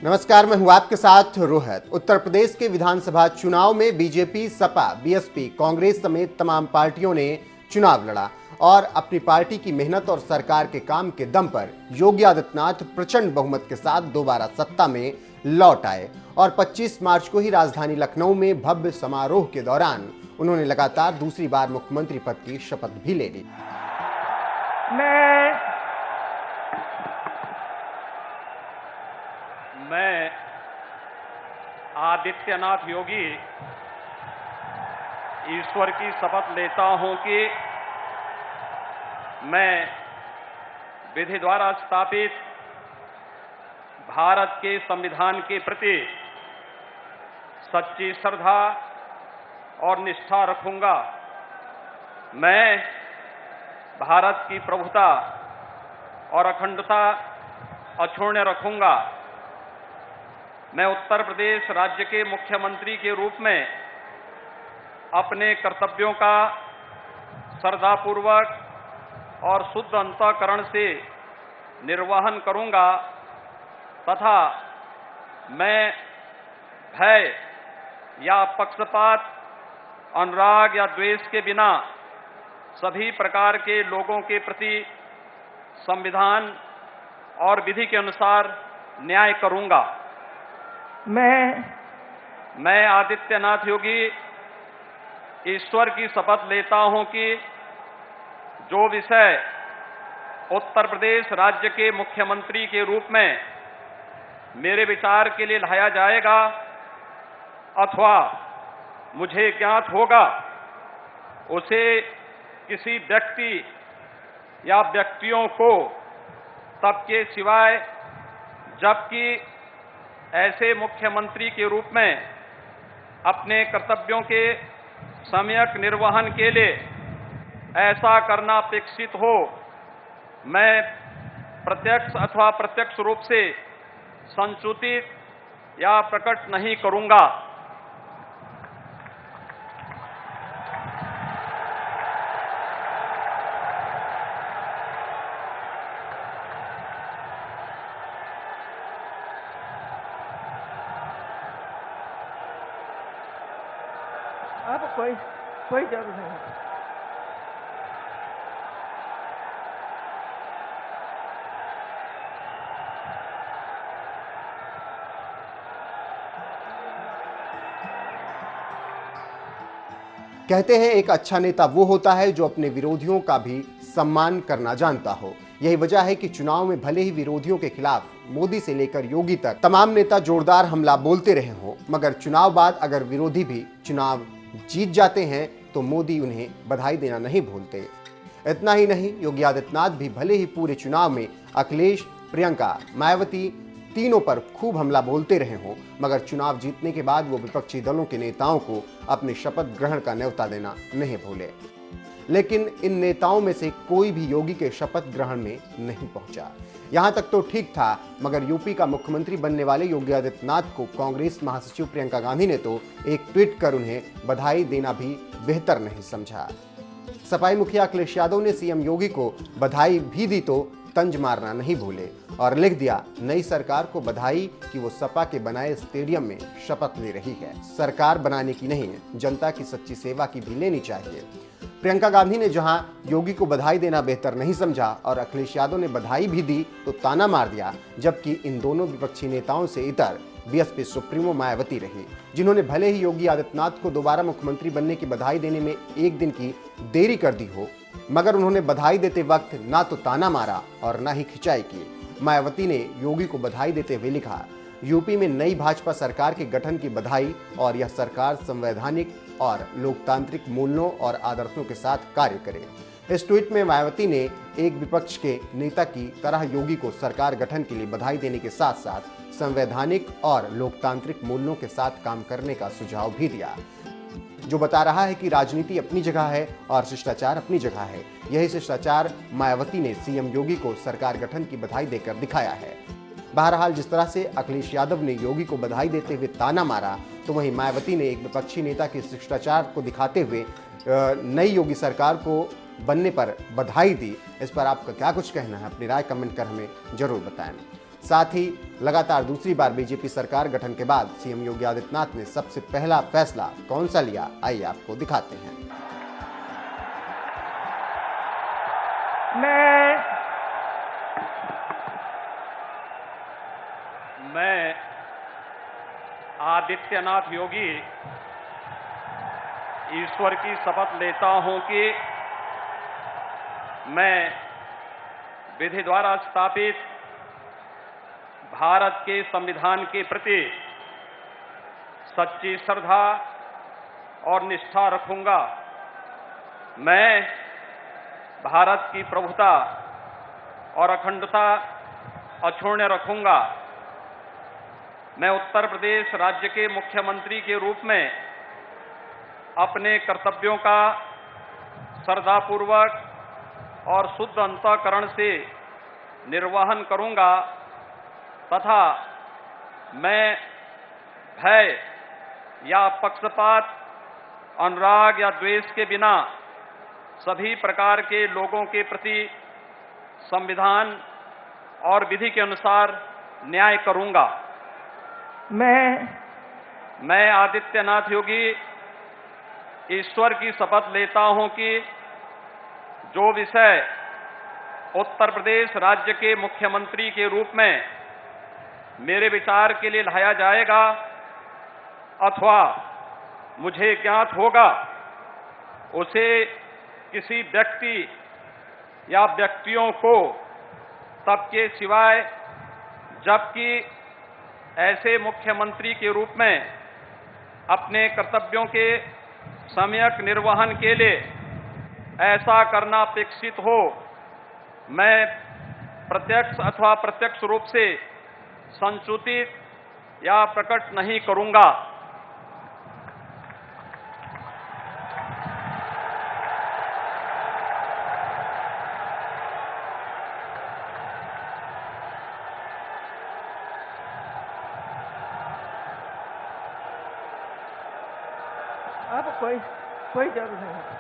नमस्कार, मैं हूं आपके साथ रोहित। उत्तर प्रदेश के विधानसभा चुनाव में बीजेपी, सपा, बीएसपी, कांग्रेस समेत तमाम पार्टियों ने चुनाव लड़ा और अपनी पार्टी की मेहनत और सरकार के काम के दम पर योगी आदित्यनाथ प्रचंड बहुमत के साथ दोबारा सत्ता में लौट आए और 25 मार्च को ही राजधानी लखनऊ में भव्य समारोह के दौरान उन्होंने लगातार दूसरी बार मुख्यमंत्री पद की शपथ भी ले ली। मैं आदित्यनाथ योगी ईश्वर की शपथ लेता हूं कि मैं विधि द्वारा स्थापित भारत के संविधान के प्रति सच्ची श्रद्धा और निष्ठा रखूंगा। मैं भारत की प्रभुता और अखंडता अक्षुण्ण रखूंगा। मैं उत्तर प्रदेश राज्य के मुख्यमंत्री के रूप में अपने कर्तव्यों का श्रद्धापूर्वक और शुद्ध अंतःकरण से निर्वहन करूंगा तथा मैं भय या पक्षपात, अनुराग या द्वेष के बिना सभी प्रकार के लोगों के प्रति संविधान और विधि के अनुसार न्याय करूंगा। मैं आदित्यनाथ योगी ईश्वर की शपथ लेता हूं कि जो विषय उत्तर प्रदेश राज्य के मुख्यमंत्री के रूप में मेरे विचार के लिए लाया जाएगा अथवा मुझे ज्ञात होगा, उसे किसी व्यक्ति या व्यक्तियों को तब के सिवाय जबकि ऐसे मुख्यमंत्री के रूप में अपने कर्तव्यों के सम्यक निर्वहन के लिए ऐसा करना अपेक्षित हो, मैं प्रत्यक्ष अथवा अप्रत्यक्ष रूप से संसूचित या प्रकट नहीं करूंगा। अब कोई जरूरत नहीं है। कहते हैं एक अच्छा नेता वो होता है जो अपने विरोधियों का भी सम्मान करना जानता हो। यही वजह है कि चुनाव में भले ही विरोधियों के खिलाफ मोदी से लेकर योगी तक तमाम नेता जोरदार हमला बोलते रहे हों, मगर चुनाव बाद अगर विरोधी भी चुनाव जीत जाते हैं तो मोदी उन्हें बधाई देना नहीं भूलते। इतना ही नहीं, योगी आदित्यनाथ भी भले ही पूरे चुनाव में अखिलेश, प्रियंका, मायावती तीनों पर खूब हमला बोलते रहे हों, मगर चुनाव जीतने के बाद वो विपक्षी दलों के नेताओं को अपने शपथ ग्रहण का न्योता देना नहीं भूले। लेकिन इन नेताओं में से कोई भी योगी के शपथ ग्रहण में नहीं पहुंचा। यहां तक तो ठीक था, मगर यूपी का मुख्यमंत्री बनने वाले योगी आदित्यनाथ को कांग्रेस महासचिव प्रियंका गांधी ने तो एक ट्वीट कर उन्हें बधाई देना भी बेहतर नहीं समझा। सपाई मुखिया अखिलेश यादव ने सीएम योगी को बधाई भी दी तो तंज मारना नहीं भूले और लिख दिया नई सरकार को बधाई कि वो सपा के बनाए स्टेडियम में शपथ ले रही है। सरकार बनाने की नहीं, जनता की सच्ची सेवा की भी लेनी चाहिए। प्रियंका गांधी ने जहां योगी को बधाई देना बेहतर नहीं समझा और अखिलेश यादव ने बधाई भी दी तो ताना मार दिया, जबकि इन दोनों विपक्षी नेताओं से इतर बीएसपी सुप्रीमो मायावती रही, जिन्होंने भले ही योगी आदित्यनाथ को दोबारा मुख्यमंत्री बनने की बधाई देने में एक दिन की देरी कर दी हो, मगर उन्होंने बधाई देते वक्त ना तो ताना मारा और ना ही खिंचाई की। मायावती ने योगी को बधाई देते हुए लिखा, यूपी में नई भाजपा सरकार के गठन की बधाई और यह सरकार संवैधानिक और लोकतांत्रिक मूल्यों और आदर्शों के साथ कार्य करे। इस ट्वीट में मायावती ने एक विपक्ष के नेता की तरह योगी को सरकार गठन के लिए बधाई देने के साथ साथ संवैधानिक और लोकतांत्रिक मूल्यों के साथ काम करने का सुझाव भी दिया, जो बता रहा है कि राजनीति अपनी जगह है और शिष्टाचार अपनी जगह है। यही शिष्टाचार मायावती ने सीएम योगी को सरकार गठन की बधाई देकर दिखाया है। बहरहाल, जिस तरह से अखिलेश यादव ने योगी को बधाई देते हुए ताना मारा, तो वहीं मायावती ने एक विपक्षी नेता के शिष्टाचार को दिखाते हुए नई योगी सरकार को बनने पर बधाई दी। इस पर आपका क्या कुछ कहना है? अपनी राय कमेंट कर हमें जरूर बताएं। साथ ही लगातार दूसरी बार बीजेपी सरकार गठन के बाद सीएम योगी आदित्यनाथ ने सबसे पहला फैसला कौन सा लिया, आइए आपको दिखाते हैं। मैं आदित्यनाथ योगी ईश्वर की शपथ लेता हूं कि मैं विधि द्वारा स्थापित भारत के संविधान के प्रति सच्ची श्रद्धा और निष्ठा रखूंगा। मैं भारत की प्रभुता और अखंडता अक्षुण्ण रखूंगा। मैं उत्तर प्रदेश राज्य के मुख्यमंत्री के रूप में अपने कर्तव्यों का श्रद्धापूर्वक और शुद्ध अंतःकरण से निर्वहन करूंगा तथा मैं भय या पक्षपात, अनुराग या द्वेष के बिना सभी प्रकार के लोगों के प्रति संविधान और विधि के अनुसार न्याय करूंगा। मैं आदित्यनाथ योगी ईश्वर की शपथ लेता हूं कि जो विषय उत्तर प्रदेश राज्य के मुख्यमंत्री के रूप में मेरे विचार के लिए लाया जाएगा अथवा मुझे ज्ञात होगा, उसे किसी व्यक्ति या व्यक्तियों को तब के सिवाय जबकि ऐसे मुख्यमंत्री के रूप में अपने कर्तव्यों के सम्यक निर्वहन के लिए ऐसा करना अपेक्षित हो, मैं प्रत्यक्ष अथवा प्रत्यक्ष रूप से संसूचित या प्रकट नहीं करूंगा। अब कोई जरूरत नहीं।